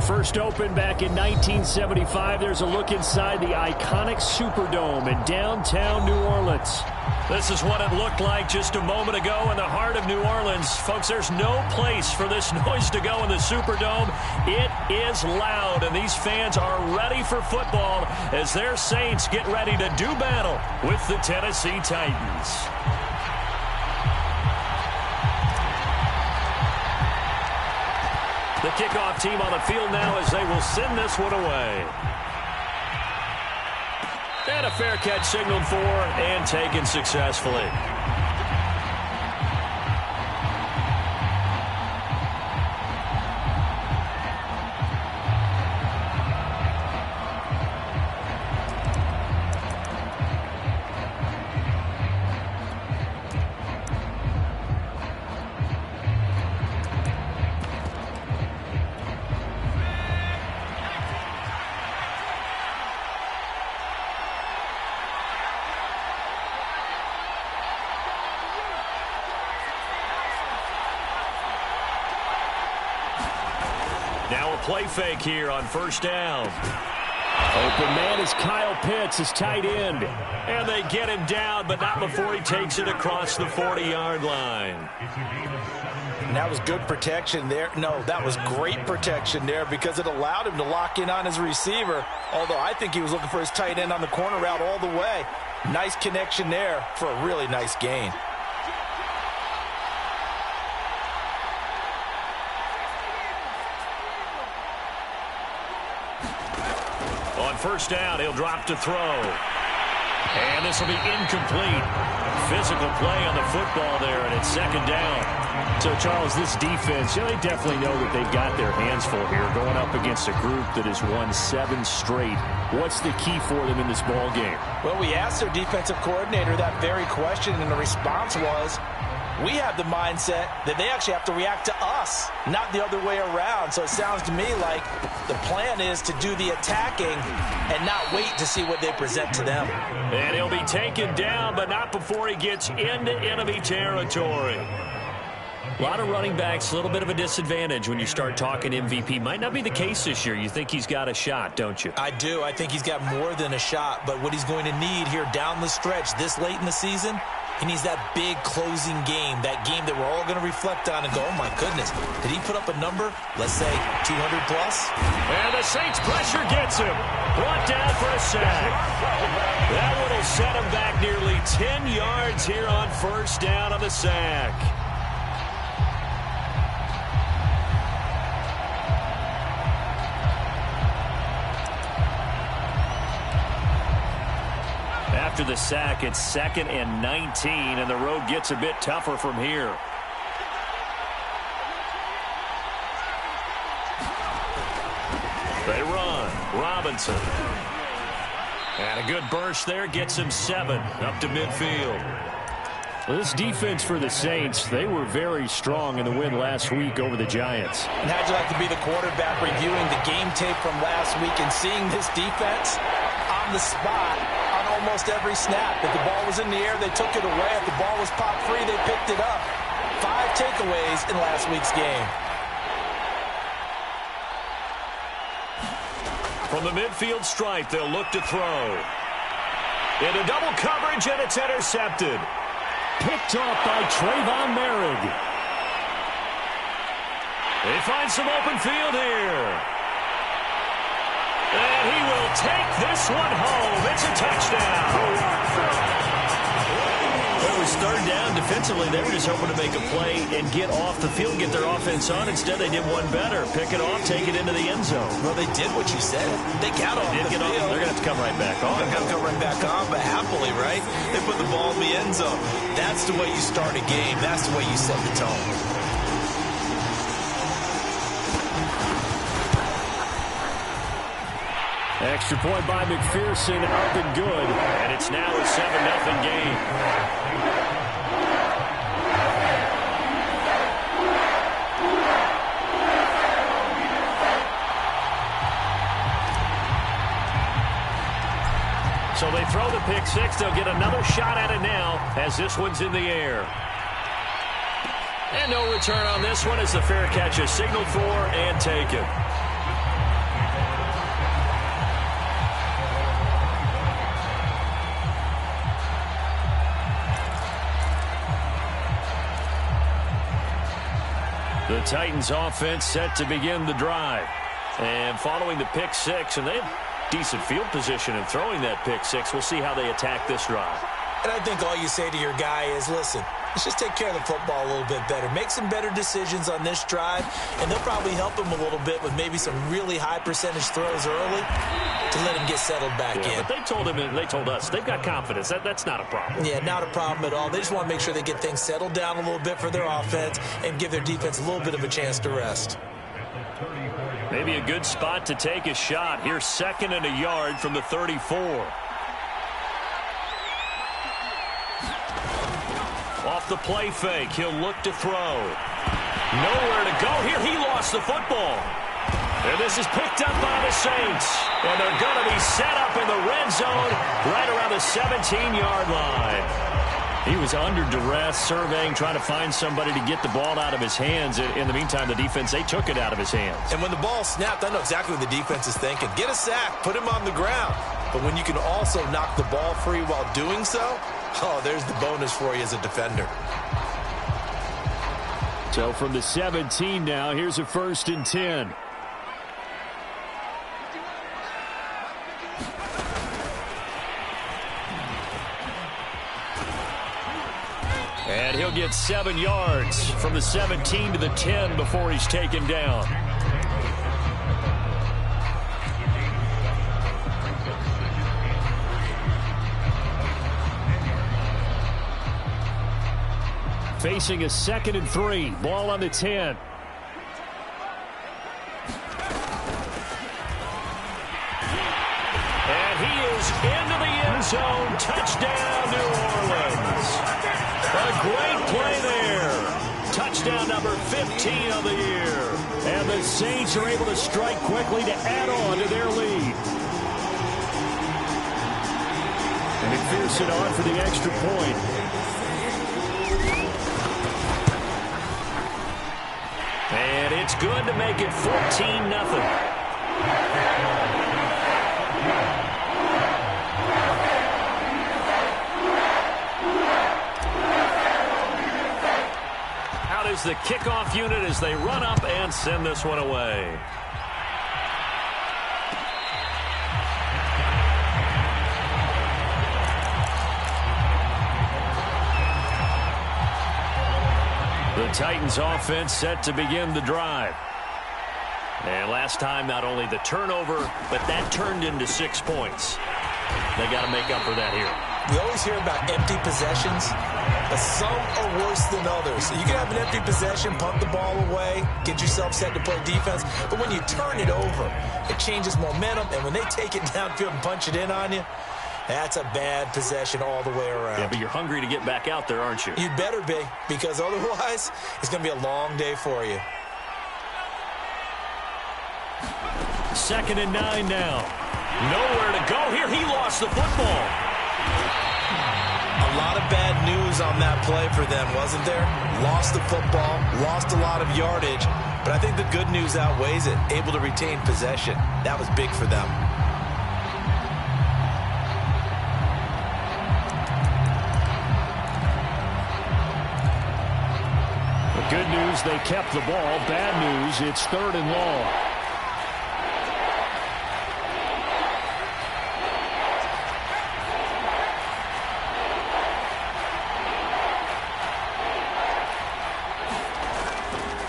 First opened back in 1975, there's a look inside the iconic Superdome in downtown New Orleans. This is what it looked like just a moment ago in the heart of New Orleans. Folks, there's no place for this noise to go in the Superdome. It is loud, and these fans are ready for football as their Saints get ready to do battle with the Tennessee Titans. The kickoff team on the field now as they will send this one away. And a fair catch signaled for and taken successfully. Now a play fake here on first down. Open man is Kyle Pitts, his tight end. And they get him down, but not before he takes it across the 40-yard line. And that was good protection there. No, that was great protection there because it allowed him to lock in on his receiver. Although I think he was looking for his tight end on the corner route all the way. Nice connection there for a really nice gain. On first down, he'll drop to throw. And this will be incomplete. Physical play on the football there, and it's second down. So, Charles, this defense, they definitely know that they've got their hands full here going up against a group that has won 7 straight. What's the key for them in this ball game? Well, we asked their defensive coordinator that very question, and the response was, we have the mindset that they actually have to react to us, not the other way around. So it sounds to me like the plan is to do the attacking and not wait to see what they present to them. And he'll be taken down, but not before he gets into enemy territory. A lot of running backs, a little bit of a disadvantage when you start talking MVP. Might not be the case this year. You think he's got a shot, don't you? I do. I think he's got more than a shot. But what he's going to need here down the stretch this late in the season, he needs that big closing game, that game that we're all going to reflect on and go, oh, my goodness, did he put up a number, let's say 200 plus? And the Saints pressure gets him. Brought down for a sack. That one will set him back nearly 10 yards here on first down on the sack. After the sack, it's 2nd and 19, and the road gets a bit tougher from here. They run. Robinson. And a good burst there gets him 7 up to midfield. Well, this defense for the Saints, they were very strong in the win last week over the Giants. And how'd you like to be the quarterback reviewing the game tape from last week and seeing this defense on the spot on almost every snap? If the ball was in the air, they took it away. If the ball was popped free, they picked it up. 5 takeaways in last week's game. From the midfield stripe, they'll look to throw. Into double coverage, and it's intercepted. Picked off by Trayvon Merrick. They find some open field here. And he will take this one home. It's a touchdown. It was third down. Defensively, they were just hoping to make a play and get off the field, get their offense on. Instead, they did one better. Pick it off, take it into the end zone. Well, they did what you said. They got off the field. They're going to have to come right back on. They're going to come right back on, but happily, right? They put the ball in the end zone. That's the way you start a game. That's the way you set the tone. Extra point by McPherson, up and good. And it's now a 7-0 game. So they throw the pick six. They'll get another shot at it now as this one's in the air. And no return on this one as the fair catch is signaled for and taken. The Titans offense set to begin the drive. And following the pick six, and they have decent field position in throwing that pick six. We'll see how they attack this drive. And I think all you say to your guy is, listen, let's just take care of the football a little bit better. Make some better decisions on this drive, and they'll probably help him a little bit with maybe some really high percentage throws early to let him get settled back in. But they told him, and they told us, they've got confidence. That's not a problem. Yeah, not a problem at all. They just want to make sure they get things settled down a little bit for their offense and give their defense a little bit of a chance to rest. Maybe a good spot to take a shot. Here's 2nd and a yard from the 34. Off the play fake, he'll look to throw. Nowhere to go here. He lost the football. And this is picked up by the Saints. And they're going to be set up in the red zone right around the 17-yard line. He was under duress, surveying, trying to find somebody to get the ball out of his hands. In the meantime, the defense, they took it out of his hands. And when the ball snapped, I know exactly what the defense is thinking. Get a sack, put him on the ground. But when you can also knock the ball free while doing so, oh, there's the bonus for you as a defender. So from the 17 now, here's a 1st and 10. And he'll get 7 yards from the 17 to the 10 before he's taken down. Facing a 2nd and 3. Ball on the 10. And he is into the end zone. Touchdown, New Orleans. A great play there. Touchdown number 15 of the year. And the Saints are able to strike quickly to add on to their lead. And McPherson on for the extra point. And it's good to make it 14-0. Out is the kickoff unit as they run up and send this one away. The Titans offense set to begin the drive. And last time, not only the turnover, but that turned into 6 points. They got to make up for that here. We always hear about empty possessions, but some are worse than others. So you can have an empty possession, punt the ball away, get yourself set to play defense. But when you turn it over, it changes momentum. And when they take it downfield and punch it in on you, that's a bad possession all the way around. Yeah, but you're hungry to get back out there, aren't you? You better be, because otherwise it's going to be a long day for you. 2nd and 9 now. Nowhere to go here. He lost the football. A lot of bad news on that play for them, wasn't there? Lost the football, lost a lot of yardage, but I think the good news outweighs it. Able to retain possession. That was big for them. Good news, they kept the ball. Bad news, it's 3rd and long.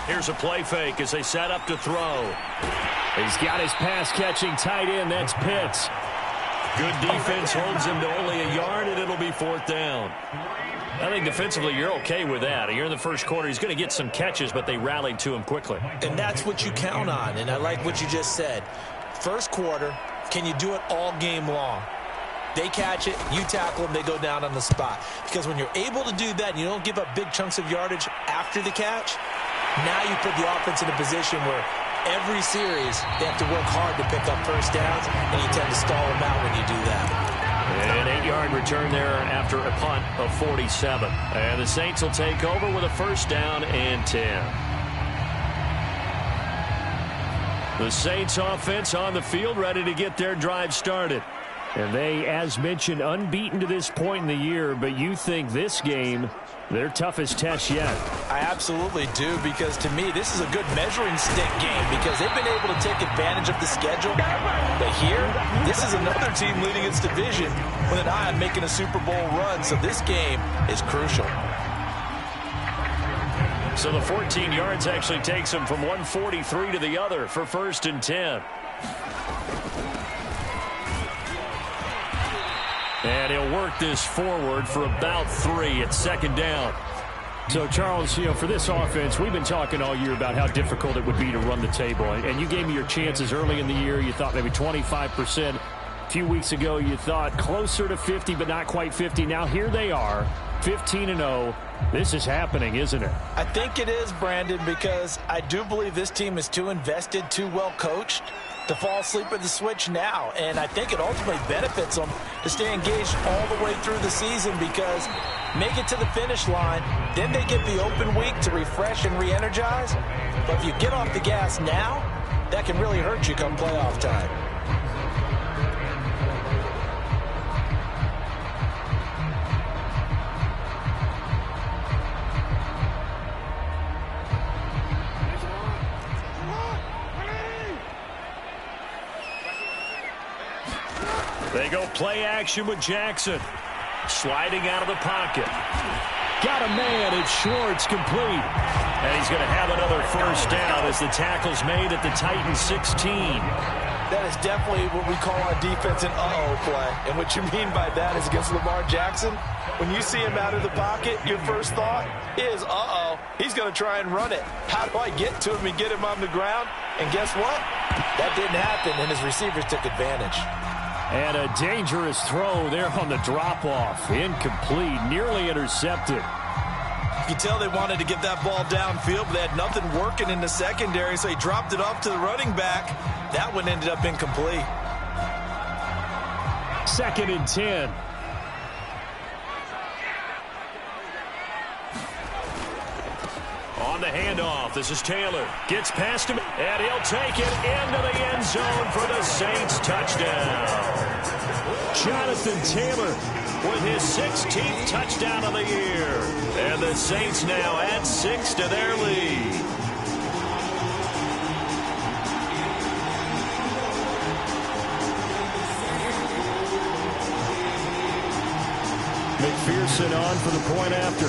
Here's a play fake as they set up to throw. He's got his pass-catching tight end. That's Pitts. Good defense holds him to only a yard, and it'll be 4th down. I think defensively you're okay with that. You're in the first quarter. He's going to get some catches, but they rallied to him quickly. And that's what you count on, and I like what you just said. First quarter, can you do it all game long? They catch it, you tackle them, they go down on the spot. Because when you're able to do that and you don't give up big chunks of yardage after the catch, now you put the offense in a position where every series they have to work hard to pick up first downs, and you tend to stall them out when you do that. An 8-yard return there after a punt of 47. And the Saints will take over with a 1st down and 10. The Saints offense on the field ready to get their drive started. And they, as mentioned, unbeaten to this point in the year, but you think this game, their toughest test yet. I absolutely do, because to me, this is a good measuring stick game because they've been able to take advantage of the schedule. But here, this is another team leading its division with an eye on making a Super Bowl run, so this game is crucial. So the 14 yards actually takes them from 143 to the other for 1st and 10. And he'll work this forward for about 3 at 2nd down. So, Charles, for this offense, we've been talking all year about how difficult it would be to run the table. And you gave me your chances early in the year. You thought maybe 25%. A few weeks ago, you thought closer to 50, but not quite 50. Now, here they are, 15-0. This is happening, isn't it? I think it is, Brandon, because I do believe this team is too invested, too well coached to fall asleep at the switch now. And I think it ultimately benefits them to stay engaged all the way through the season because make it to the finish line, then they get the open week to refresh and re-energize. But if you get off the gas now, that can really hurt you come playoff time. They go play action with Jackson. Sliding out of the pocket. Got a man. It's Schwartz, complete. And he's going to have another 1st down as the tackle's made at the Titans 16. That is definitely what we call on defense an uh-oh play. And what you mean by that is against Lamar Jackson, when you see him out of the pocket, your first thought is, uh-oh, he's going to try and run it. How do I get to him and get him on the ground? And guess what? That didn't happen, and his receivers took advantage. And a dangerous throw there on the drop-off. Incomplete, nearly intercepted. You can tell they wanted to get that ball downfield, but they had nothing working in the secondary, so he dropped it off to the running back. That one ended up incomplete. 2nd and 10. On the handoff, this is Taylor. Gets past him, and he'll take it into the end zone for the Saints touchdown. Jonathan Taylor with his 16th touchdown of the year. And the Saints now add 6 to their lead. McPherson on for the point after.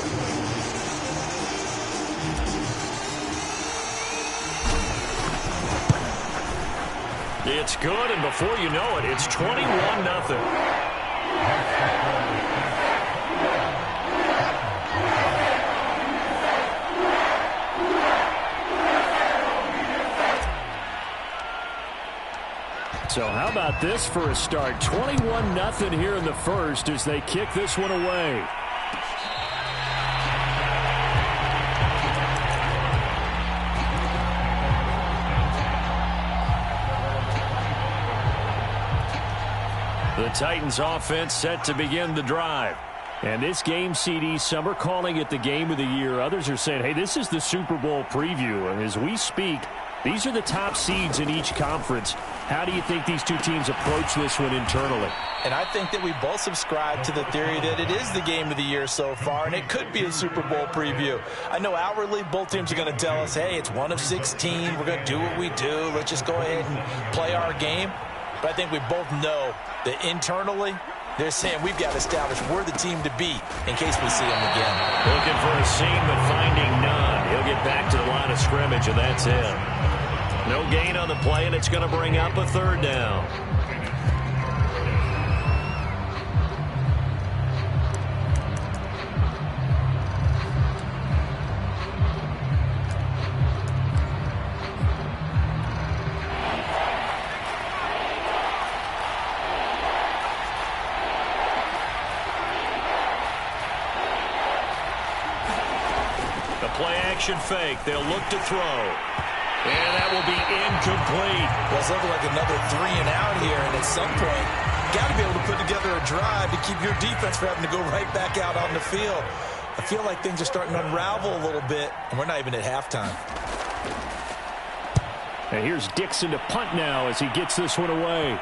It's good, and before you know it, it's 21-0. So how about this for a start? 21-0 here in the first as they kick this one away. The Titans offense set to begin the drive. And this game, CD, some are calling it the game of the year. Others are saying, hey, this is the Super Bowl preview. And as we speak, these are the top seeds in each conference. How do you think these two teams approach this one internally? And I think that we both subscribe to the theory that it is the game of the year so far, and it could be a Super Bowl preview. I know outwardly both teams are going to tell us, hey, it's 1 of 16. We're going to do what we do. Let's just go ahead and play our game. But I think we both know that internally, they're saying we've got to establish we're the team to beat in case we see them again. Looking for a seam, but finding none. He'll get back to the line of scrimmage, and that's it. No gain on the play, and it's going to bring up a 3rd down. Play-action fake. They'll look to throw. And that will be incomplete. Well, it's looking like another 3 and out here, and at some point, got to be able to put together a drive to keep your defense from having to go right back out on the field. I feel like things are starting to unravel a little bit, and we're not even at halftime. And here's Dixon to punt now as he gets this one away.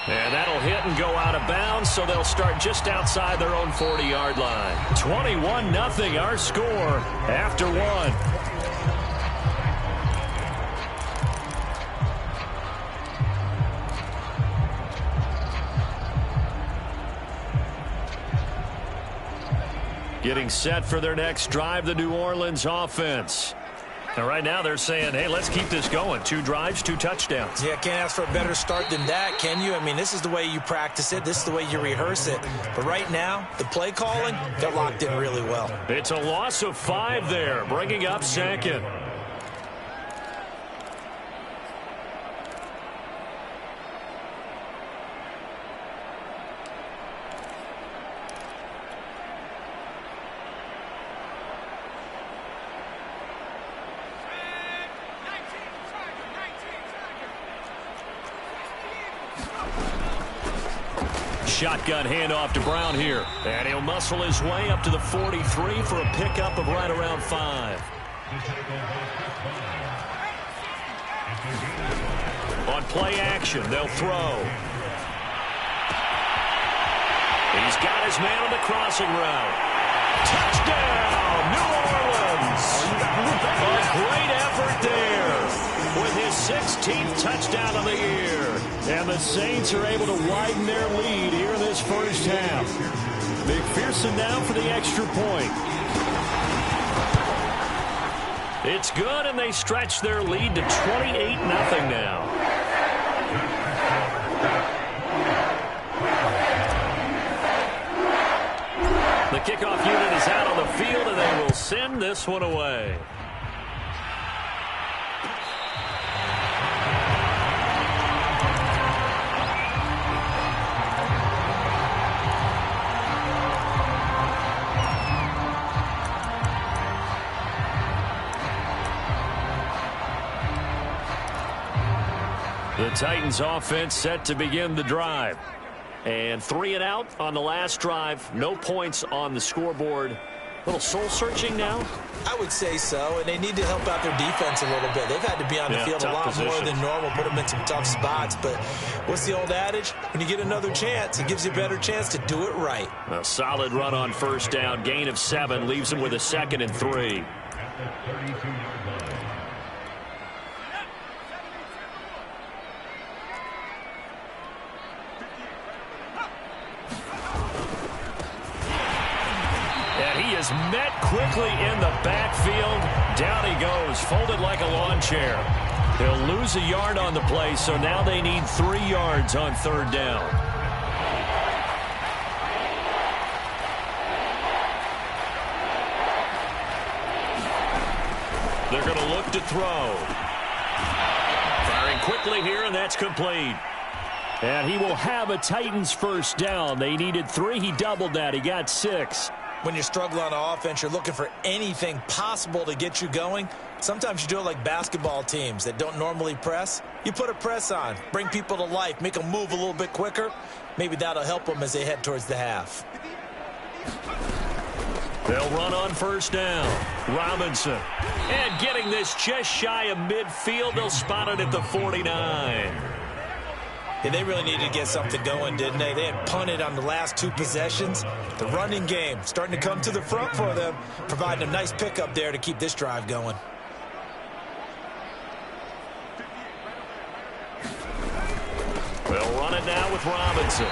And that'll hit and go out of bounds, so they'll start just outside their own 40-yard line. 21-0 our score after one. Getting set for their next drive, the New Orleans offense. And right now they're saying, hey, let's keep this going. 2 drives, 2 touchdowns. Yeah, can't ask for a better start than that, can you? I mean, this is the way you practice it. This is the way you rehearse it. But right now, the play calling, they're locked in really well. It's a loss of 5 there, bringing up second. Shotgun handoff to Brown here. And he'll muscle his way up to the 43 for a pickup of right around 5. On play action, they'll throw. He's got his man on the crossing route. Touchdown, New Orleans! A great effort there with his 16th touchdown of the year. And the Saints are able to widen their lead here in this first half. McPherson now for the extra point. It's good, and they stretch their lead to 28-0 now. The kickoff unit is out on the field, and they will send this one away. The Titans offense set to begin the drive. And 3 and out on the last drive. No points on the scoreboard. A little soul-searching now? I would say so, and they need to help out their defense a little bit. They've had to be on the field a lot more than normal, put them in some tough spots. But what's the old adage? When you get another chance, it gives you a better chance to do it right. A solid run on first down. Gain of 7 leaves them with a 2nd and 3. Met quickly in the backfield. Down he goes, folded like a lawn chair. They'll lose a yard on the play, so now they need 3 yards on 3rd down. They're going to look to throw. Firing quickly here, and that's complete. And he will have a Titans first down. They needed 3. He doubled that. He got 6. When you're struggling on offense, you're looking for anything possible to get you going. Sometimes you do it like basketball teams that don't normally press. You put a press on, bring people to life, make them move a little bit quicker. Maybe that'll help them as they head towards the half. They'll run on first down. Robinson. And getting this just shy of midfield, they'll spot it at the 49. Yeah, they really needed to get something going, didn't they? They had punted on the last 2 possessions. The running game starting to come to the front for them, providing a nice pickup there to keep this drive going. They'll run it now with Robinson.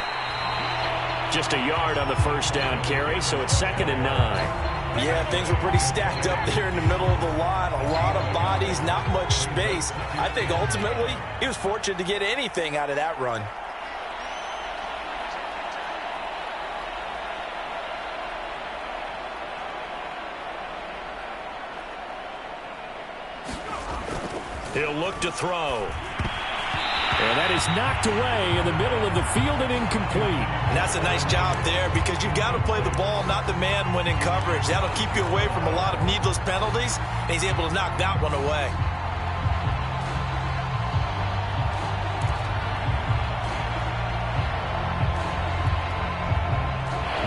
Just a yard on the first down carry, so it's 2nd and 9. Yeah, things were pretty stacked up there in the middle of the line. A lot of bodies, not much space. I think ultimately he was fortunate to get anything out of that run. He'll look to throw. And that is knocked away in the middle of the field and incomplete. And that's a nice job there because you've got to play the ball, not the man when in coverage. That'll keep you away from a lot of needless penalties, and he's able to knock that one away.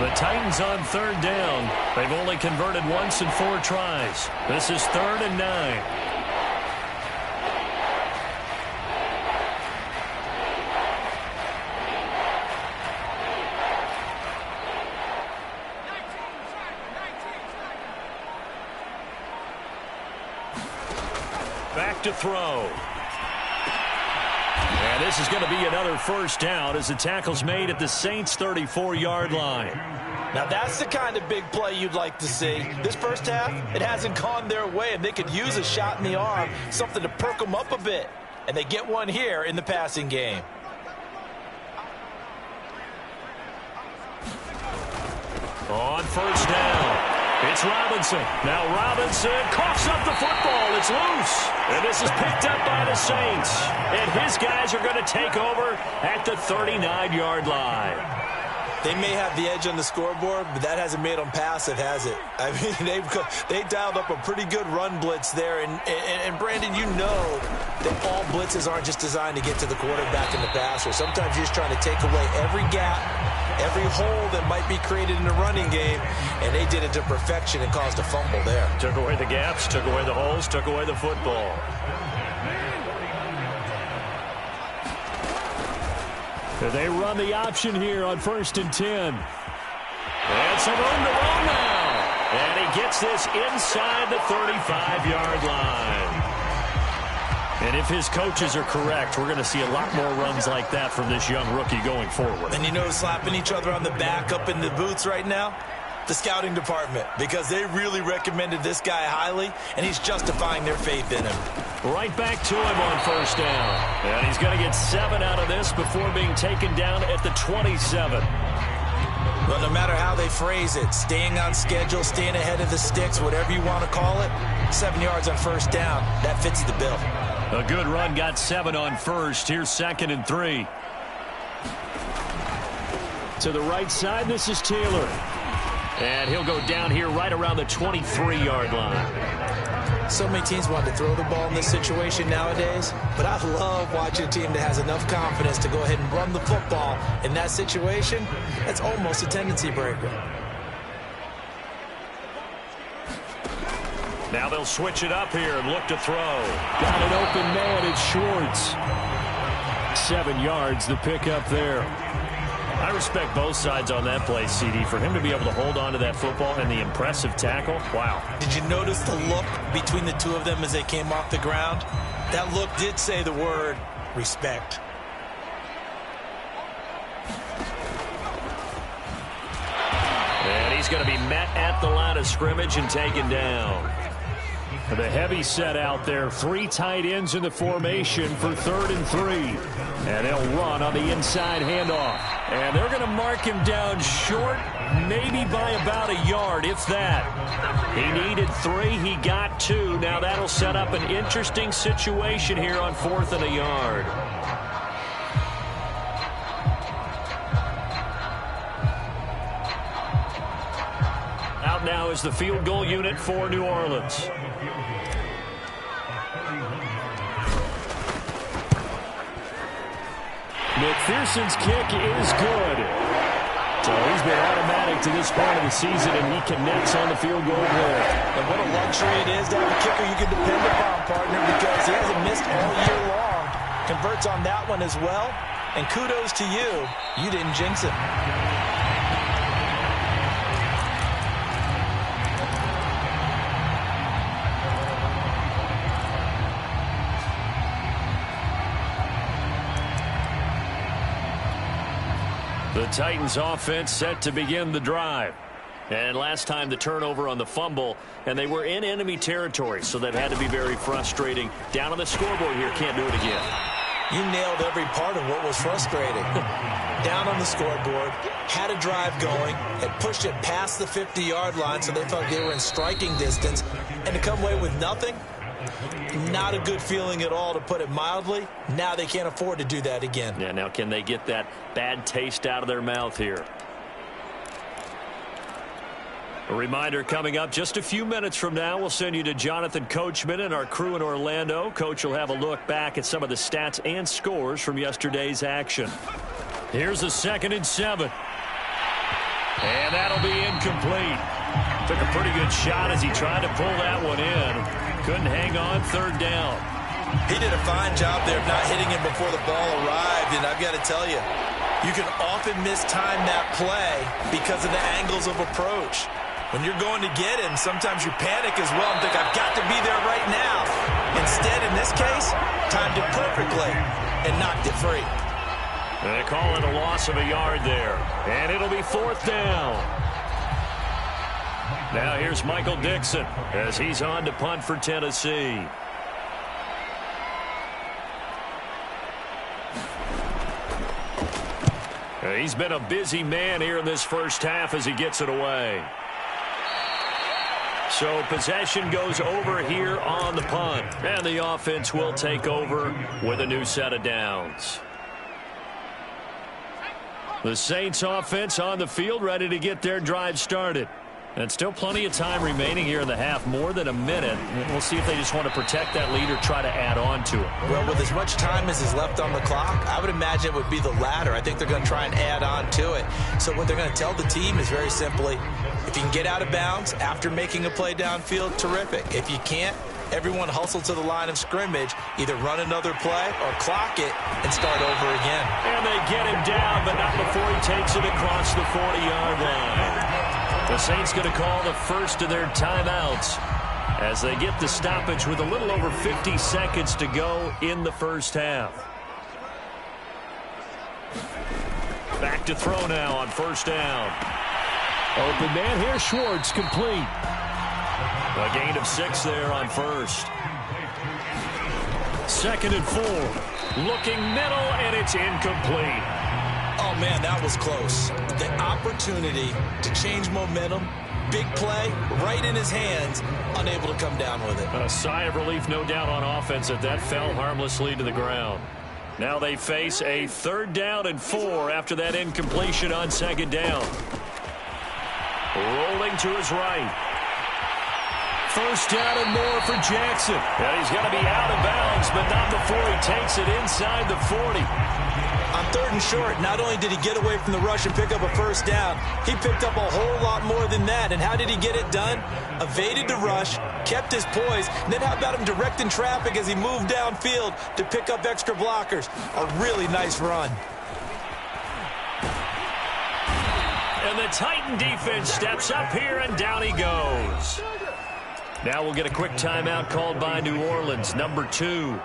The Titans on 3rd down. They've only converted once in 4 tries. This is 3rd and 9. Back to throw. And this is going to be another first down as the tackle's made at the Saints' 34-yard line. Now, that's the kind of big play you'd like to see. This first half, it hasn't gone their way, and they could use a shot in the arm, something to perk them up a bit. And they get one here in the passing game. On first down, it's Robinson. Now Robinson coughs up the football. It's loose. And this is picked up by the Saints. And his guys are going to take over at the 39-yard line. They may have the edge on the scoreboard, but that hasn't made them passive, has it? I mean, they dialed up a pretty good run blitz there. And Brandon, you know that all blitzes aren't just designed to get to the quarterback and the passer. Sometimes you're just trying to take away every gap, every hole that might be created in the running game, and they did it to perfection and caused a fumble there. Took away the gaps, took away the holes, took away the football. They run the option here on 1st and 10. And some room to run now. And he gets this inside the 35-yard line. And if his coaches are correct, we're going to see a lot more runs like that from this young rookie going forward. And you know, slapping each other on the back up in the booths right now? The scouting department, because they really recommended this guy highly, and he's justifying their faith in him. Right back to him on first down. And he's going to get 7 out of this before being taken down at the 27. Well, no matter how they phrase it, staying on schedule, staying ahead of the sticks, whatever you want to call it, 7 yards on first down, that fits the bill. A good run got 7 on first. Here's 2nd and 3. To the right side, this is Taylor. And he'll go down here right around the 23-yard line. So many teams want to throw the ball in this situation nowadays, but I love watching a team that has enough confidence to go ahead and run the football in that situation. That's almost a tendency breaker. Now they'll switch it up here and look to throw. Got an open man, it's Schwartz. 7 yards, the pickup there. I respect both sides on that play, CD. For him to be able to hold on to that football and the impressive tackle, wow. Did you notice the look between the two of them as they came off the ground? That look did say the word respect. And he's going to be met at the line of scrimmage and taken down. The heavy set out there. 3 tight ends in the formation for 3rd and 3. And they'll run on the inside handoff. And they're going to mark him down short, maybe by about a yard, if that. He needed 3. He got 2. Now that'll set up an interesting situation here on 4th and a yard. Out now is the field goal unit for New Orleans. McPherson's kick is good. So he's been automatic to this point of the season, and he connects on the field goal there. And what a luxury it is to have a kicker you can depend upon, partner, because he hasn't missed all year long. Converts on that one as well. And kudos to you. You didn't jinx it. The Titans offense set to begin the drive. And last time the turnover on the fumble, and they were in enemy territory, so that had to be very frustrating. Down on the scoreboard here, can't do it again. You nailed every part of what was frustrating. Down on the scoreboard, had a drive going, had pushed it past the 50-yard line, so they thought they were in striking distance, and to come away with nothing, not a good feeling at all, to put it mildly. Now they can't afford to do that again. Yeah, now can they get that bad taste out of their mouth here? A reminder coming up just a few minutes from now, we'll send you to Jonathan Coachman and our crew in Orlando. Coach will have a look back at some of the stats and scores from yesterday's action. Here's a 2nd and 7. And that'll be incomplete. Took a pretty good shot as he tried to pull that one in. Couldn't hang on. 3rd down. He did a fine job there of not hitting him before the ball arrived, and I've got to tell you, you can often mistime that play because of the angles of approach. When you're going to get him, sometimes you panic as well and think, I've got to be there right now. Instead, in this case, timed it perfectly and knocked it free. They call it a loss of a yard there. And it'll be 4th down. Now here's Michael Dixon as he's on to punt for Tennessee. He's been a busy man here in this first half as he gets it away. So possession goes over here on the punt. And the offense will take over with a new set of downs. The Saints offense on the field ready to get their drive started. And still plenty of time remaining here in the half, more than a minute. We'll see if they just want to protect that lead or try to add on to it. Well, with as much time as is left on the clock, I would imagine it would be the latter. I think they're going to try and add on to it. So what they're going to tell the team is very simply, if you can get out of bounds after making a play downfield, terrific. If you can't, everyone hustle to the line of scrimmage, either run another play or clock it and start over again. And they get him down, but not before he takes it across the 40-yard line. The Saints going to call the first of their timeouts as they get the stoppage with a little over 50 seconds to go in the first half. Back to throw now on first down. Open man here, Schwartz, complete. A gain of 6 there on first. 2nd and 4. Looking middle, and it's incomplete. Oh, man, that was close. The opportunity to change momentum, big play, right in his hands, unable to come down with it. A sigh of relief, no doubt, on offense that fell harmlessly to the ground. Now they face a 3rd down and 4 after that incompletion on 2nd down. Rolling to his right. 1st down and more for Jackson. And he's going to be out of bounds, but not before he takes it inside the 40. On 3rd and short, not only did he get away from the rush and pick up a 1st down, he picked up a whole lot more than that. And how did he get it done? Evaded the rush, kept his poise, and then how about him directing traffic as he moved downfield to pick up extra blockers? A really nice run. And the Titan defense steps up here, and down he goes. Now we'll get a quick timeout called by New Orleans, number 2.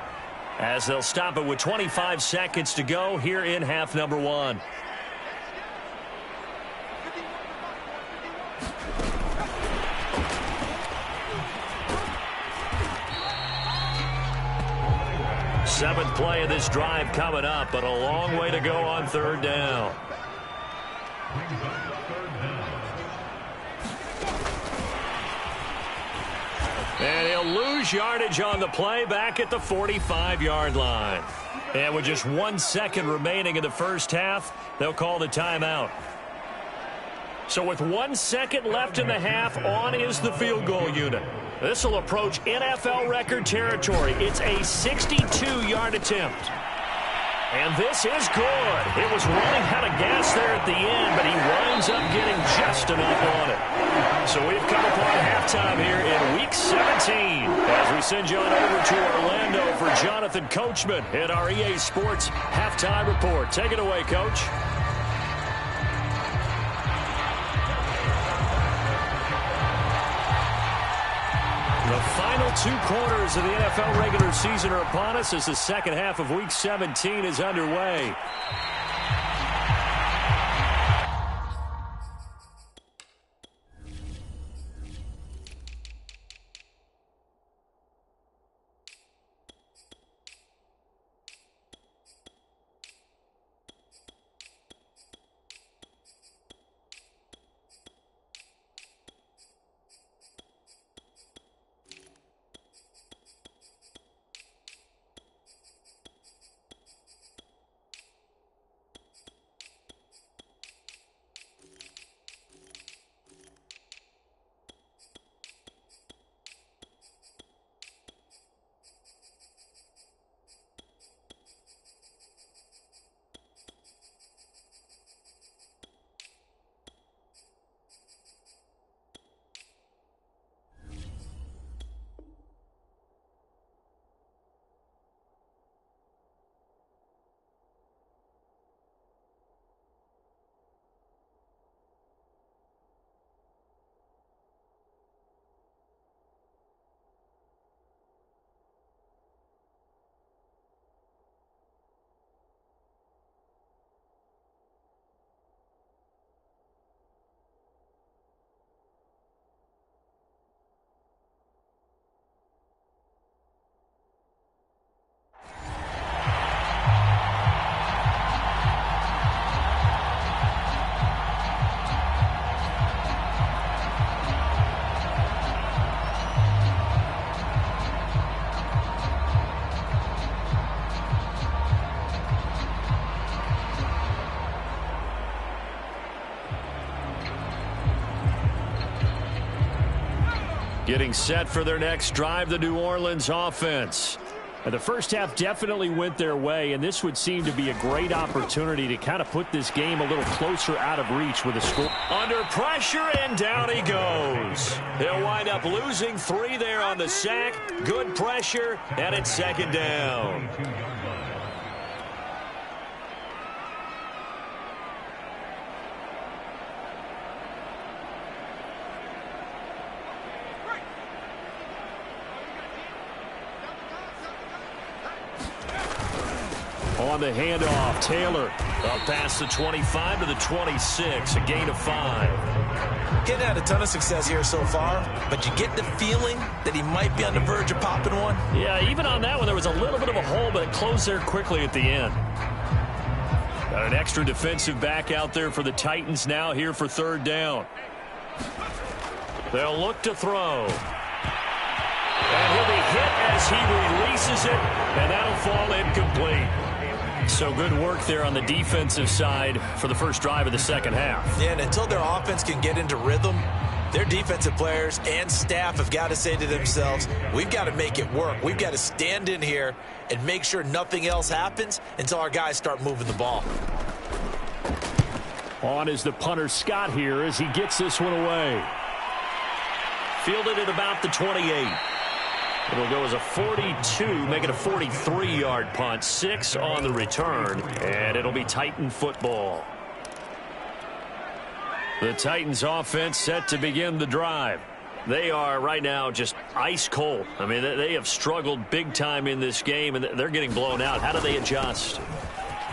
As they'll stop it with 25 seconds to go here in half number 1. Seventh play of this drive coming up, but a long way to go on 3rd down. And he'll lose yardage on the play back at the 45-yard line. And with just 1 second remaining in the first half, they'll call the timeout. So with 1 second left in the half, on is the field goal unit. This will approach NFL record territory. It's a 62-yard attempt. And this is good. It was running out of gas there at the end, but he winds up getting just enough on it. So we've come upon halftime here in Week 17 as we send you on over to Orlando for Jonathan Coachman in our EA Sports Halftime Report. Take it away, Coach. The final 2 quarters of the NFL regular season are upon us as the second half of Week 17 is underway. Getting set for their next drive, the New Orleans offense. And the first half definitely went their way, and this would seem to be a great opportunity to kind of put this game a little closer out of reach with a score. Under pressure, and down he goes. He'll wind up losing 3 there on the sack. Good pressure, and it's second down. On the handoff, Taylor up past the 25 to the 26, a gain of 5. Getting had a ton of success here so far, but you get the feeling that he might be on the verge of popping one. Yeah, even on that one, there was a little bit of a hole, but it closed there quickly at the end. Got an extra defensive back out there for the Titans now here for third down. They'll look to throw. And he'll be hit as he releases it, and that'll fall incomplete. So good work there on the defensive side for the first drive of the second half. Yeah, and until their offense can get into rhythm, their defensive players and staff have got to say to themselves, we've got to make it work. We've got to stand in here and make sure nothing else happens until our guys start moving the ball. On is the punter Scott here as he gets this one away. Fielded at about the 28. It'll go as a 42, make it a 43-yard punt. 6 on the return, and it'll be Titan football. The Titans offense set to begin the drive. They are right now just ice cold. I mean, they have struggled big time in this game, and they're getting blown out. How do they adjust?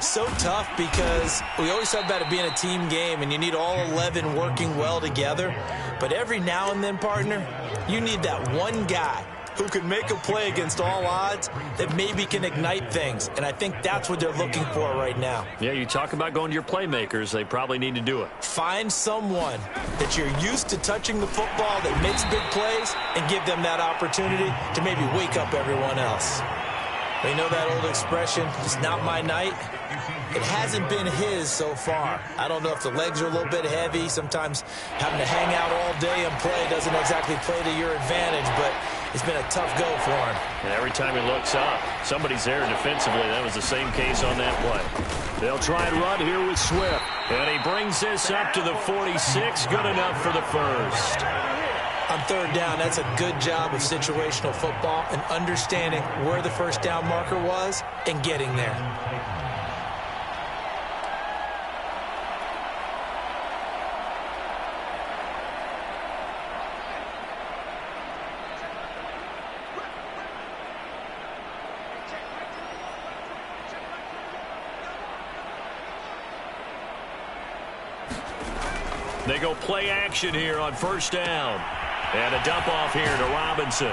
So tough because we always talk about it being a team game, and you need all 11 working well together. But every now and then, partner, you need that one guy who can make a play against all odds that maybe can ignite things. And I think that's what they're looking for right now. Yeah, you talk about going to your playmakers. They probably need to do it. Find someone that you're used to touching the football that makes big plays and give them that opportunity to maybe wake up everyone else. You know that old expression, it's not my night? It hasn't been his so far. I don't know if the legs are a little bit heavy. Sometimes having to hang out all day and play doesn't exactly play to your advantage, but it's been a tough go for him. And every time he looks up, somebody's there defensively. That was the same case on that play. They'll try and run here with Swift. And he brings this up to the 46. Good enough for the first. On third down, that's a good job of situational football and understanding where the first down marker was and getting there. They go play action here on first down. And a dump off here to Robinson.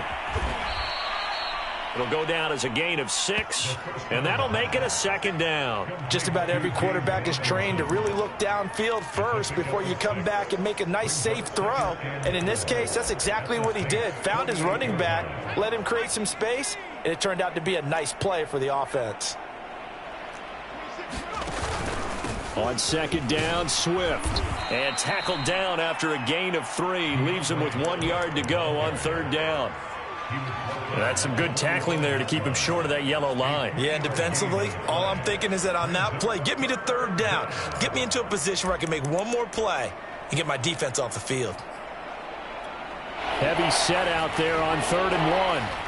It'll go down as a gain of 6, and that'll make it a second down. Just about every quarterback is trained to really look downfield first before you come back and make a nice, safe throw. And in this case, that's exactly what he did. Found his running back, let him create some space, and it turned out to be a nice play for the offense. On second down, Swift. And tackled down after a gain of 3. Leaves him with 1 yard to go on third down. That's some good tackling there to keep him short of that yellow line. Yeah, and defensively, all I'm thinking is that on that play, get me to third down. Get me into a position where I can make one more play and get my defense off the field. Heavy set out there on 3rd and 1.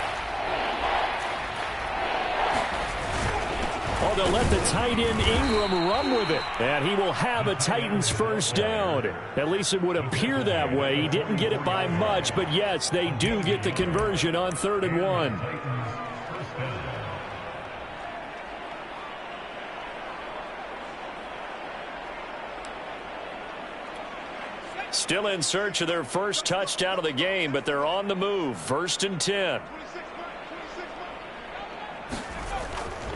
Oh, they'll let the tight end Ingram run with it. And he will have a Titans first down. At least it would appear that way. He didn't get it by much, but yes, they do get the conversion on 3rd and 1. Still in search of their first touchdown of the game, but they're on the move. 1st and 10.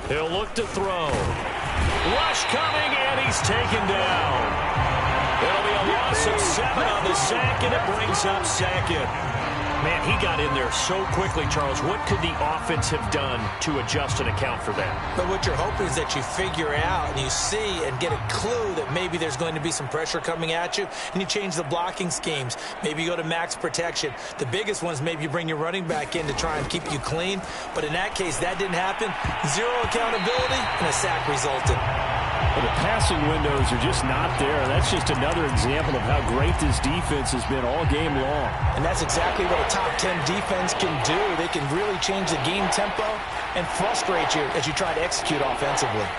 He'll look to throw. Rush coming, and he's taken down. It'll be a loss of 7 on the sack, and it brings up 2nd. Man, he got in there so quickly, Charles. What could the offense have done to adjust and account for that? But what you're hoping is that you figure out and you see and get a clue that maybe there's going to be some pressure coming at you, and you change the blocking schemes. Maybe you go to max protection. The biggest one is maybe you bring your running back in to try and keep you clean. But in that case, that didn't happen. Zero accountability, and a sack resulted. Well, the passing windows are just not there. That's just another example of how great this defense has been all game long. And that's exactly what a top 10 defense can do. They can really change the game tempo and frustrate you as you try to execute offensively.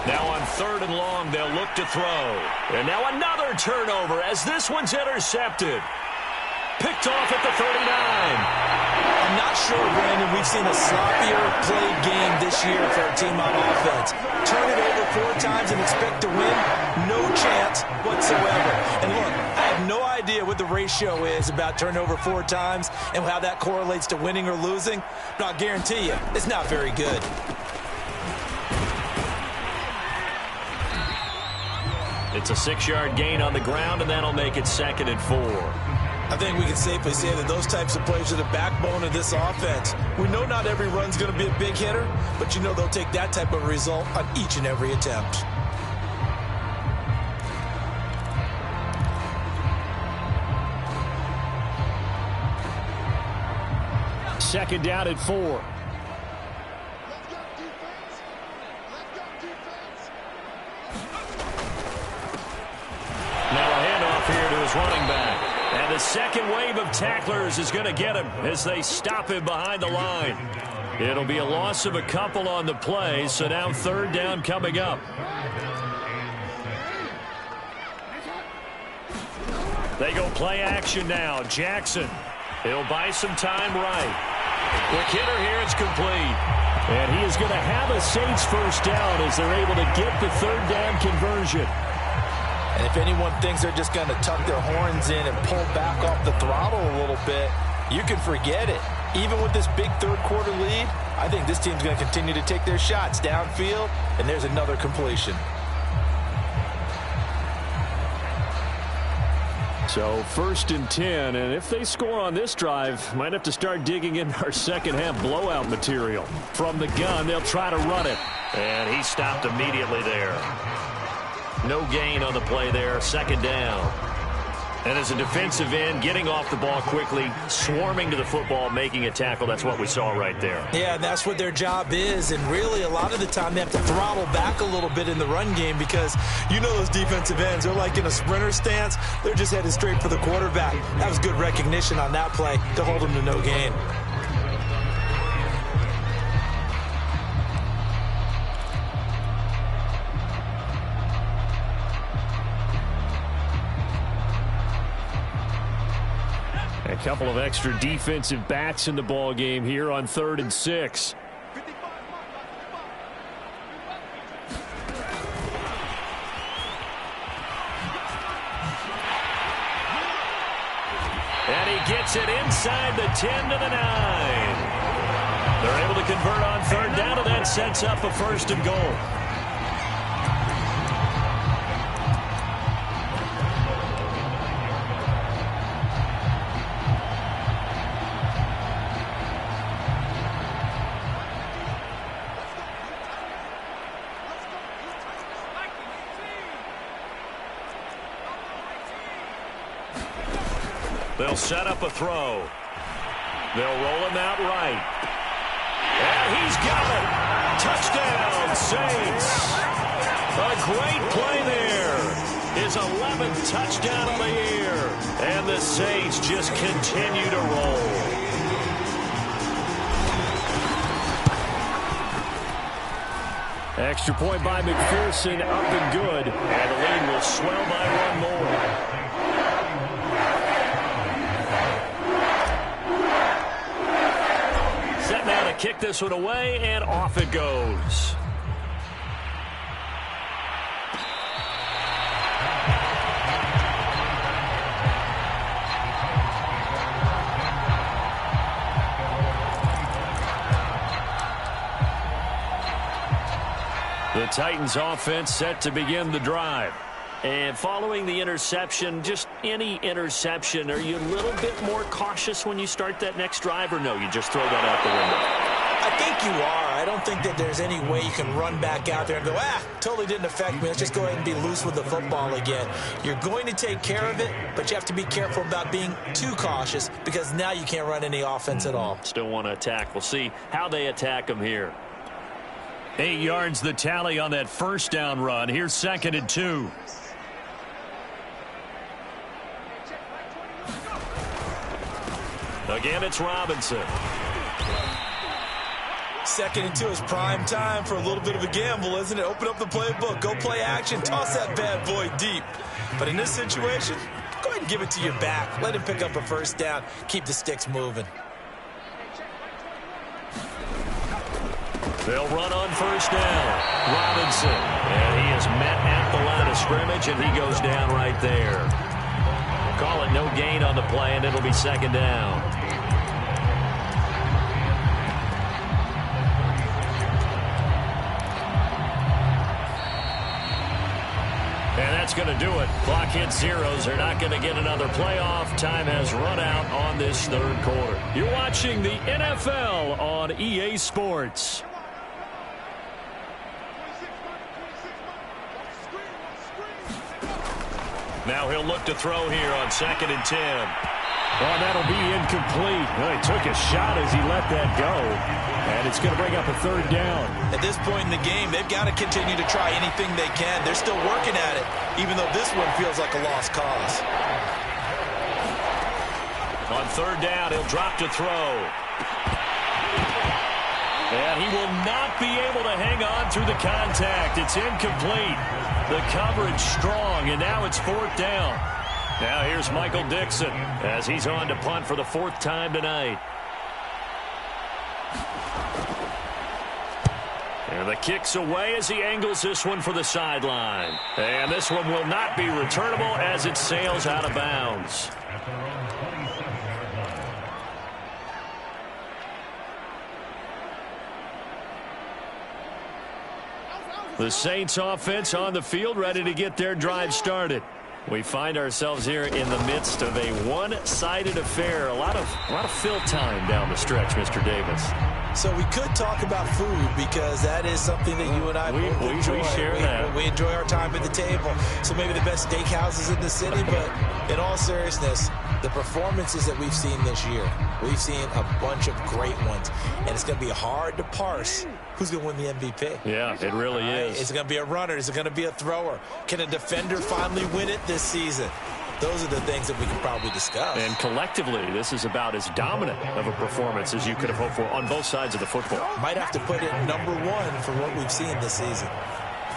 Now on 3rd and long, they'll look to throw. And now another turnover as this one's intercepted. Picked off at the 39. I'm not sure, Brandon, we've seen a sloppier played game this year for our team on offense. Turn it over 4 times and expect to win? No chance whatsoever. And look, I have no idea what the ratio is about turnover 4 times and how that correlates to winning or losing, but I'll guarantee you, it's not very good. It's a 6-yard gain on the ground, and that'll make it 2nd and 4. I think we can safely say that those types of plays are the backbone of this offense. We know not every run's going to be a big hitter, but you know they'll take that type of result on each and every attempt. Second down at 4. Now a handoff here to his running back. And the second wave of tacklers is going to get him as they stop him behind the line. It'll be a loss of a couple on the play, so now 3rd down coming up. They go play action now. Jackson. He'll buy some time right. Quick hitter here. It's complete. And he is going to have a Saints first down as they're able to get the 3rd down conversion. And if anyone thinks they're just going to tuck their horns in and pull back off the throttle a little bit, you can forget it. Even with this big 3rd quarter lead, I think this team's going to continue to take their shots downfield, and there's another completion. So 1st and 10, and if they score on this drive, might have to start digging in our second half blowout material. From the gun, they'll try to run it. And he stopped immediately there. No gain on the play there, 2nd down. And as a defensive end, getting off the ball quickly, swarming to the football, making a tackle, that's what we saw right there. Yeah, that's what their job is, and really a lot of the time they have to throttle back a little bit in the run game because you know those defensive ends, they're like in a sprinter stance. They're just headed straight for the quarterback. That was good recognition on that play to hold them to no gain. A couple of extra defensive backs in the ball game here on 3rd and 6. And he gets it inside the 10 to the 9. They're able to convert on 3rd down, and that sets up a 1st and goal. They'll set up a throw. They'll roll him out right. And he's got it. Touchdown, Saints. A great play there. His 11th touchdown of the year. And the Saints just continue to roll. Extra point by McPherson, up and good. And the lead will swell by 1 more. Now to kick this one away, and off it goes. The Titans offense set to begin the drive. And following the interception, just any interception, are you a little bit more cautious when you start that next drive, or no, you just throw that out the window? I think you are. I don't think that there's any way you can run back out there and go, totally didn't affect me. Let's just go ahead and be loose with the football again. You're going to take care of it, but you have to be careful about being too cautious because now you can't run any offense at all. Still want to attack. We'll see how they attack them here. 8 yards the tally on that first down run. Here's 2nd and 2. Again, it's Robinson. 2nd and 2 is prime time for a little bit of a gamble, isn't it? Open up the playbook, go play action, toss that bad boy deep. But in this situation, go ahead and give it to your back. Let him pick up a first down. Keep the sticks moving. They'll run on first down. Robinson. And he is met at the line of scrimmage, and he goes down right there. Call it no gain on the play, and it'll be 2nd down. And that's going to do it. Clock hits zeros. They're not going to get another playoff. Time has run out on this 3rd quarter. You're watching the NFL on EA Sports. Now he'll look to throw here on 2nd and 10. Oh, that'll be incomplete. Well, he took a shot as he let that go. And it's going to bring up a 3rd down. At this point in the game, they've got to continue to try anything they can. They're still working at it, even though this one feels like a lost cause. On 3rd down, he'll drop to throw. And he will not be able to hang on through the contact. It's incomplete. The coverage strong, and now it's 4th down. Now here's Michael Dixon as he's on to punt for the 4th time tonight. And the kick's away as he angles this one for the sideline. And this one will not be returnable as it sails out of bounds. The Saints offense on the field, ready to get their drive started. We find ourselves here in the midst of a one-sided affair. A lot of fill time down the stretch, Mr. Davis. So we could talk about food because that is something that you and I both enjoy. We share that. We enjoy our time at the table. So maybe the best steakhouses in the city, but in all seriousness, the performances that we've seen this year, we've seen a bunch of great ones, and it's going to be hard to parse who's going to win the MVP. Yeah, it really is. Is it going to be a runner? Is it going to be a thrower? Can a defender finally win it this season? Those are the things that we can probably discuss. And collectively, this is about as dominant of a performance as you could have hoped for on both sides of the football. Might have to put it #1 for what we've seen this season.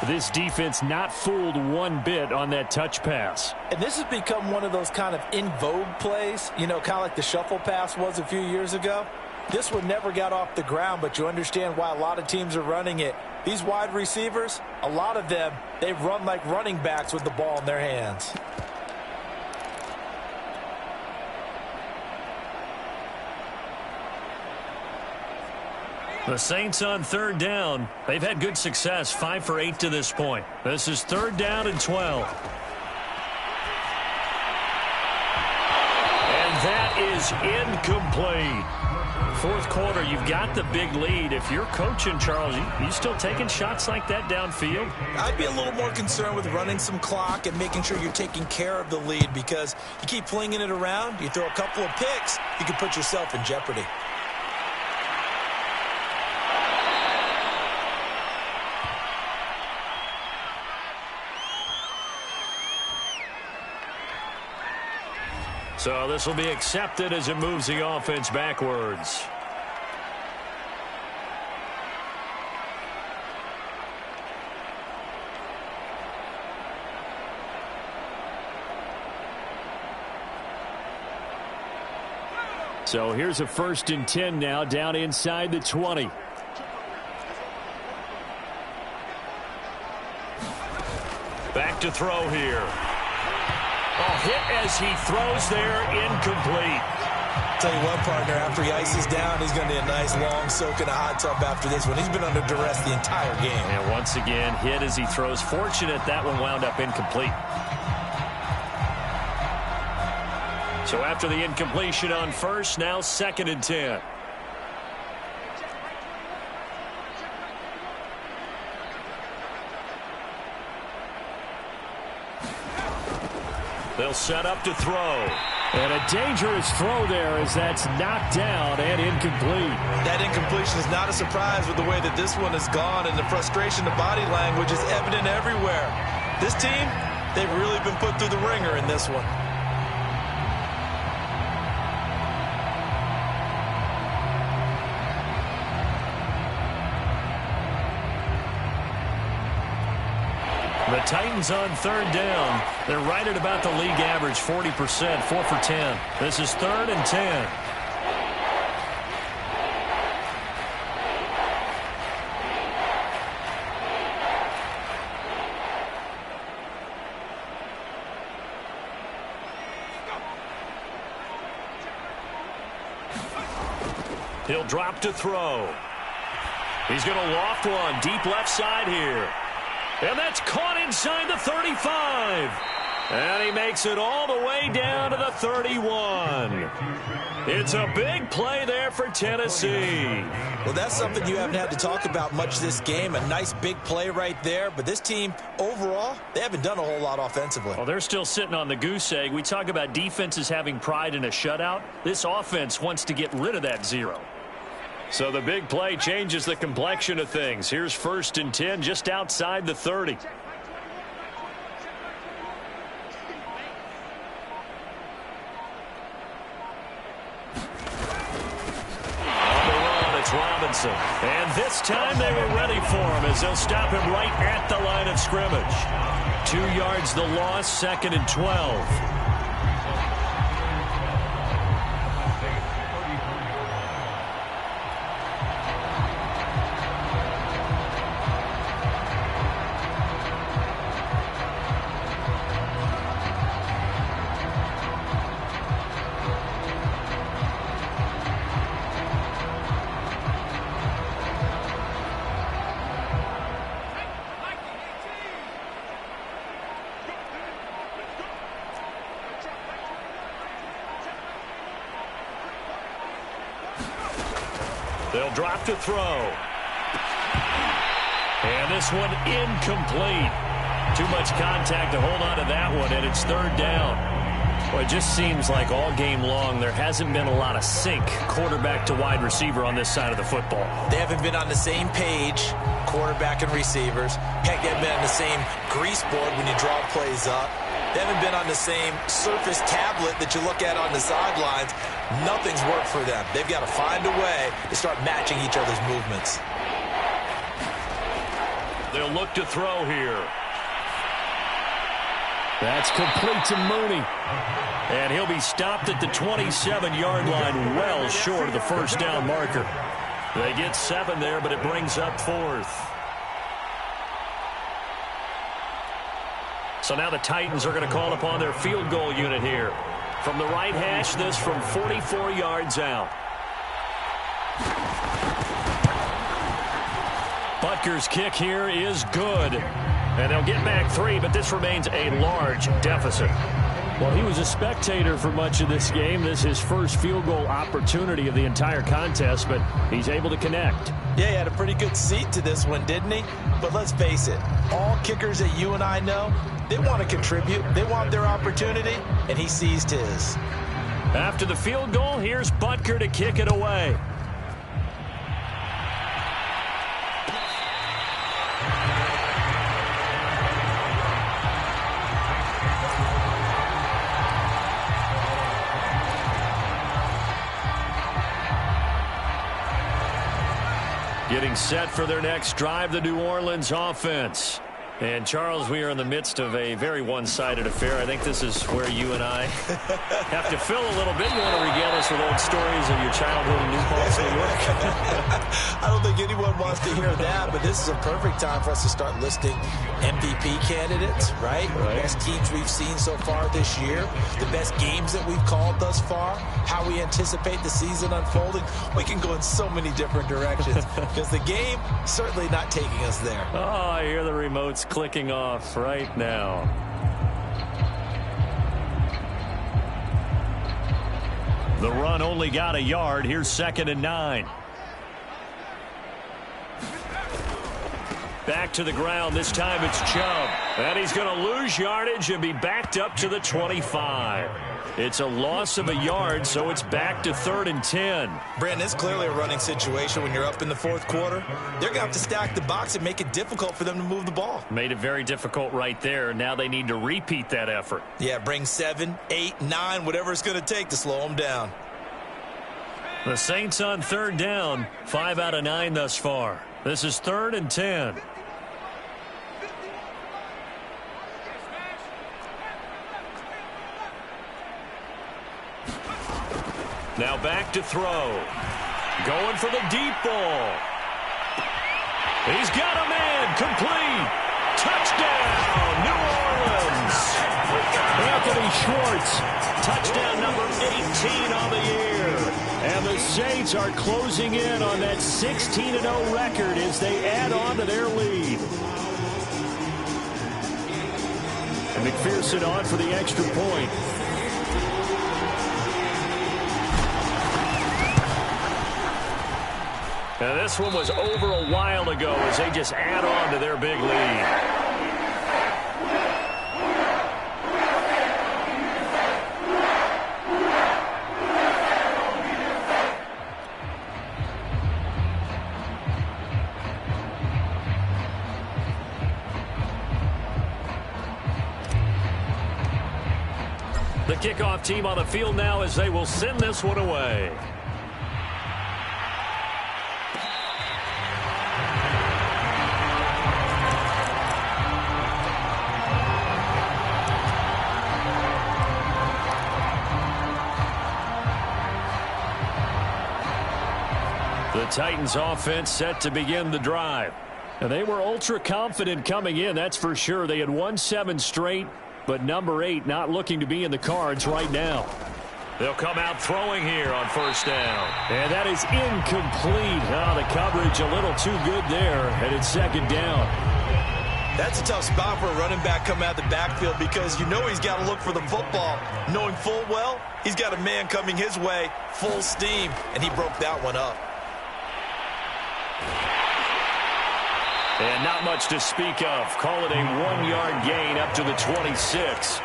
This defense not fooled one bit on that touch pass. And this has become one of those kind of in vogue plays, you know, kind of like the shuffle pass was a few years ago. This one never got off the ground, but you understand why a lot of teams are running it. These wide receivers, a lot of them, they run like running backs with the ball in their hands. The Saints on 3rd down. They've had good success, 5 for 8 to this point. This is 3rd down and 12. And that is incomplete. 4th quarter, you've got the big lead. If you're coaching, Charles, you still taking shots like that downfield? I'd be a little more concerned with running some clock and making sure you're taking care of the lead, because you keep flinging it around, you throw a couple of picks, you can put yourself in jeopardy. So this will be accepted as it moves the offense backwards. So here's a 1st and 10 now, down inside the 20. Back to throw here. Oh, hit as he throws there, incomplete. Tell you what, partner, after he ices down, he's going to need a nice long soak in a hot tub after this one. He's been under duress the entire game. And once again, hit as he throws. Fortunate that one wound up incomplete. So after the incompletion on first, now 2nd and 10. They'll set up to throw. And a dangerous throw there as that's knocked down and incomplete. That incompletion is not a surprise with the way that this one has gone, and the frustration, the body language is evident everywhere. This team, they've really been put through the ringer in this one. The Titans on 3rd down. They're right at about the league average, 40%, 4 for 10. This is 3rd and 10. He'll drop to throw. He's going to loft one deep left side here. And that's caught inside the 35. And he makes it all the way down to the 31. It's a big play there for Tennessee. Well, that's something you haven't had to talk about much this game. A nice big play right there. But this team, overall, they haven't done a whole lot offensively. Well, they're still sitting on the goose egg. We talk about defenses having pride in a shutout. This offense wants to get rid of that 0. So the big play changes the complexion of things. Here's 1st and 10 just outside the 30. On the run, it's Robinson. And this time they were ready for him as they'll stop him right at the line of scrimmage. 2 yards the loss, 2nd and 12. They'll drop to throw. And this one incomplete. Too much contact to hold on to that one, and it's 3rd down. Well, it just seems like all game long there hasn't been a lot of sync quarterback to wide receiver on this side of the football. They haven't been on the same page, quarterback and receivers. Heck, they haven't been on the same grease board when you draw plays up. They haven't been on the same surface tablet that you look at on the sidelines. Nothing's worked for them. They've got to find a way to start matching each other's movements. They'll look to throw here. That's complete to Mooney. And he'll be stopped at the 27-yard line, well short of the 1st down marker. They get 7 there, but it brings up 4th. So now the Titans are going to call upon their field goal unit here. From the right hash, this from 44 yards out. Butker's kick here is good. And they'll get back 3, but this remains a large deficit. Well, he was a spectator for much of this game. This is his first field goal opportunity of the entire contest, but he's able to connect. Yeah, he had a pretty good seat to this one, didn't he? But let's face it, all kickers that you and I know, they want to contribute. They want their opportunity, and he seized his. After the field goal, here's Butker to kick it away. Getting set for their next drive, the New Orleans offense. And, Charles, we are in the midst of a very one-sided affair. I think this is where you and I have to fill a little bit. You want to regale us with old stories of your childhood in New Paltz, New York? I don't think anyone wants to hear that, but this is a perfect time for us to start listing MVP candidates, right? The best teams we've seen so far this year, the best games that we've called thus far, how we anticipate the season unfolding. We can go in so many different directions because the game certainly not taking us there. Oh, I hear the remotes clicking off right now. The run only got a yard. Here's 2nd and 9. Back to the ground. This time it's Chubb. And he's going to lose yardage and be backed up to the 25. It's a loss of a yard, so it's back to 3rd and 10. Brandon, it's clearly a running situation when you're up in the 4th quarter. They're going to have to stack the box and make it difficult for them to move the ball. Made it very difficult right there. Now they need to repeat that effort. Yeah, bring 7, 8, 9, whatever it's going to take to slow them down. The Saints on 3rd down, 5 out of 9 thus far. This is 3rd and 10. Now back to throw. Going for the deep ball. He's got a man. Complete. Touchdown, New Orleans. Anthony Schwartz. Touchdown number 18 on the year. And the Saints are closing in on that 16-0 record as they add on to their lead. And McPherson on for the extra point. Now this one was over a while ago as they just add on to their big lead. The kickoff team on the field now as they will send this one away. The Titans offense set to begin the drive. And they were ultra confident coming in, that's for sure. They had won 7 straight, but number 8 not looking to be in the cards right now. They'll come out throwing here on 1st down. And that is incomplete. Oh, the coverage a little too good there, and it's 2nd down. That's a tough spot for a running back coming out the backfield because you know he's got to look for the football. Knowing full well, he's got a man coming his way, full steam, and he broke that one up. And not much to speak of. Call it a 1-yard gain up to the 26.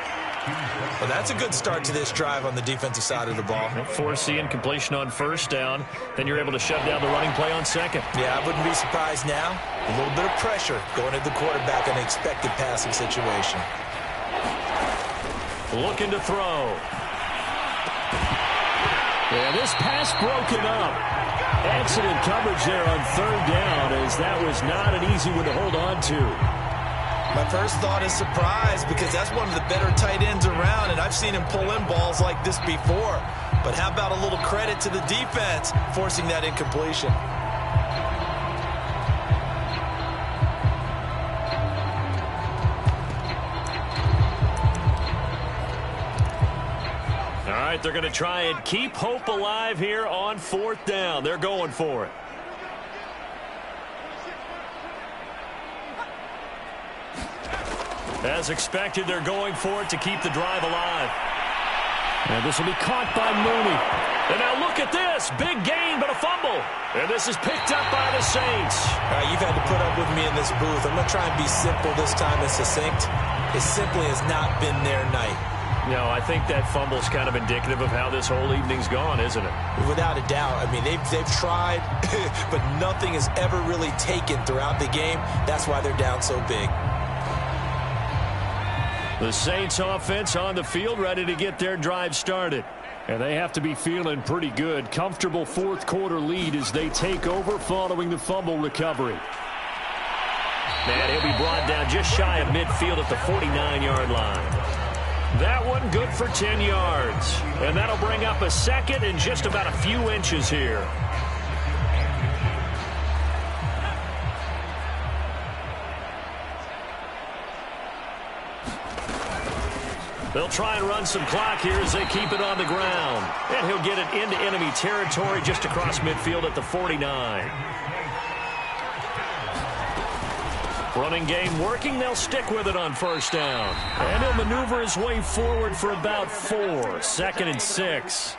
Well, that's a good start to this drive on the defensive side of the ball. Force the incompletion on 1st down. Then you're able to shut down the running play on 2nd. Yeah, I wouldn't be surprised now. A little bit of pressure going at the quarterback in an expected passing situation. Looking to throw. And this pass broken up. Excellent coverage there on 3rd down as that was not an easy one to hold on to. My first thought is surprise because that's one of the better tight ends around, and I've seen him pull in balls like this before. But how about a little credit to the defense forcing that incompletion? All right, they're going to try and keep hope alive here on 4th down. They're going for it. As expected, they're going for it to keep the drive alive. And this will be caught by Mooney. And now look at this. Big gain, but a fumble. And this is picked up by the Saints. All right, you've had to put up with me in this booth. I'm going to try and be simple this time and succinct. It simply has not been their night. No, I think that fumble's kind of indicative of how this whole evening's gone, isn't it? Without a doubt. I mean, they've tried, but nothing has ever really taken throughout the game. That's why they're down so big. The Saints offense on the field ready to get their drive started. And they have to be feeling pretty good. Comfortable 4th quarter lead as they take over following the fumble recovery. And he'll be brought down just shy of midfield at the 49-yard line. That one good for 10 yards. And that'll bring up a second and just about a few inches here. They'll try and run some clock here as they keep it on the ground. And he'll get it into enemy territory just across midfield at the 49. Running game working. They'll stick with it on first down. And he'll maneuver his way forward for about 4. 2nd and 6.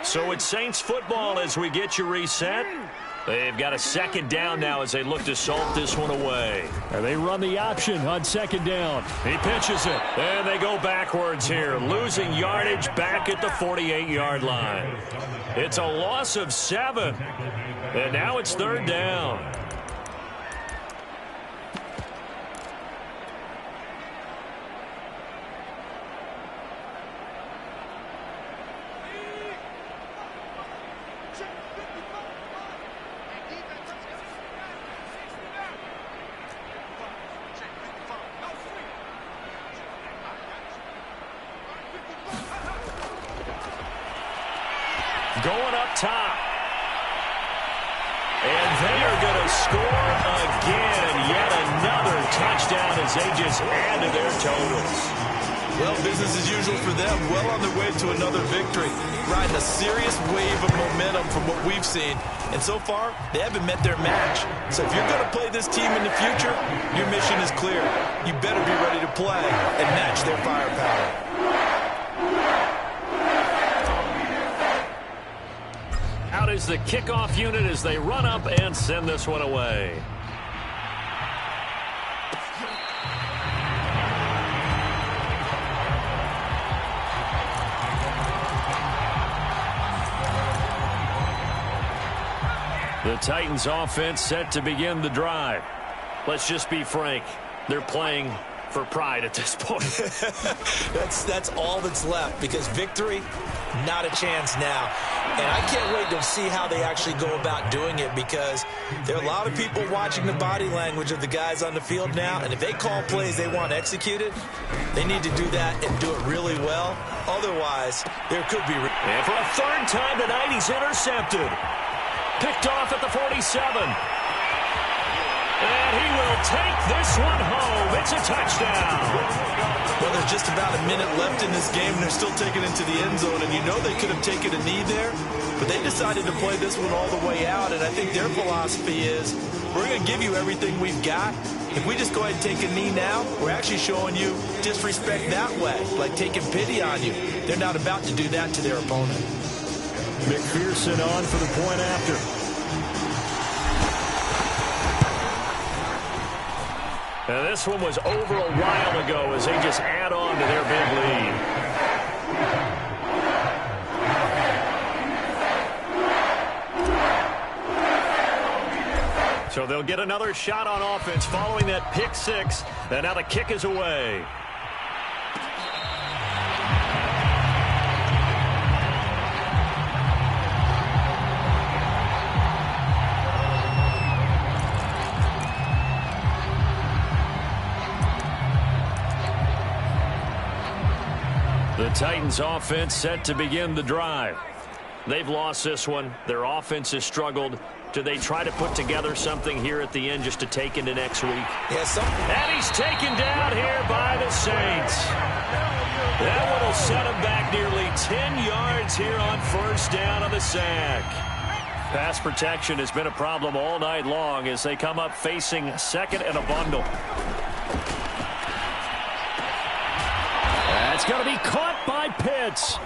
So it's Saints football as we get you reset. They've got a 2nd down now as they look to salt this one away. And they run the option on 2nd down. He pitches it. And they go backwards here, losing yardage back at the 48-yard line. It's a loss of 7. And now it's 3rd down. Going up top. And they are going to score again. Yet another touchdown as they just add to their totals. Well, business as usual for them. Well on their way to another victory. Riding a serious wave of momentum from what we've seen. And so far, they haven't met their match. So if you're going to play this team in the future, your mission is clear. You better be ready to play and match their firepower. Out is the kickoff unit as they run up and send this one away. The Titans offense set to begin the drive. Let's just be frank. They're playing for pride at this point. That's all that's left, because victory, not a chance now. And I can't wait to see how they actually go about doing it, because there are a lot of people watching the body language of the guys on the field now, and if they call plays they want executed, they need to do that and do it really well. Otherwise, there could be... And for a 3rd time tonight, he's intercepted. Picked off at the 47. And he will take this one home. It's a touchdown. Well, there's just about a minute left in this game, and they're still taking it to the end zone. And you know they could have taken a knee there, but they decided to play this one all the way out. And I think their philosophy is, we're going to give you everything we've got. If we just go ahead and take a knee now, we're actually showing you disrespect that way, like taking pity on you. They're not about to do that to their opponent. McPherson on for the point after. Now this one was over a while ago as they just add on to their big lead. So they'll get another shot on offense following that pick 6. And now the kick is away. The Titans offense set to begin the drive. They've lost this one. Their offense has struggled. Do they try to put together something here at the end just to take into next week? Yes, and he's taken down here by the Saints. That one will set him back nearly 10 yards here on first down on the sack. Pass protection has been a problem all night long as they come up facing second and a bundle. That's going to be caught by Pitts.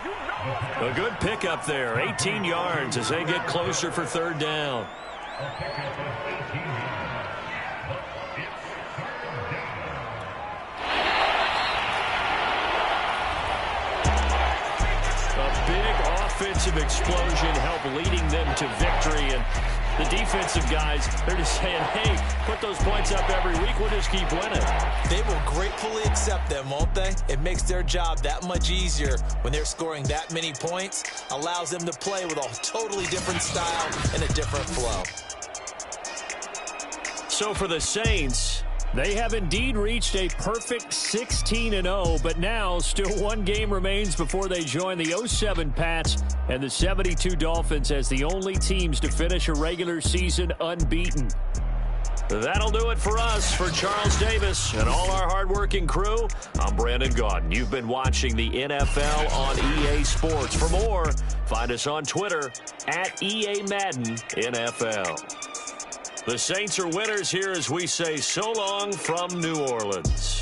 A good pickup there, 18 yards as they get closer for third down. A big offensive explosion helped leading them to victory, and the defensive guys, they're just saying, hey, put those points up every week, we'll just keep winning. They will gratefully accept them, won't they? It makes their job that much easier when they're scoring that many points. Allows them to play with a totally different style and a different flow. So for the Saints, they have indeed reached a perfect 16-0, but now still one game remains before they join the 07 Pats and the 72 Dolphins as the only teams to finish a regular season unbeaten. That'll do it for us. For Charles Davis and all our hardworking crew, I'm Brandon Gaudin. You've been watching the NFL on EA Sports. For more, find us on Twitter at EA Madden NFL. The Saints are winners here as we say so long from New Orleans.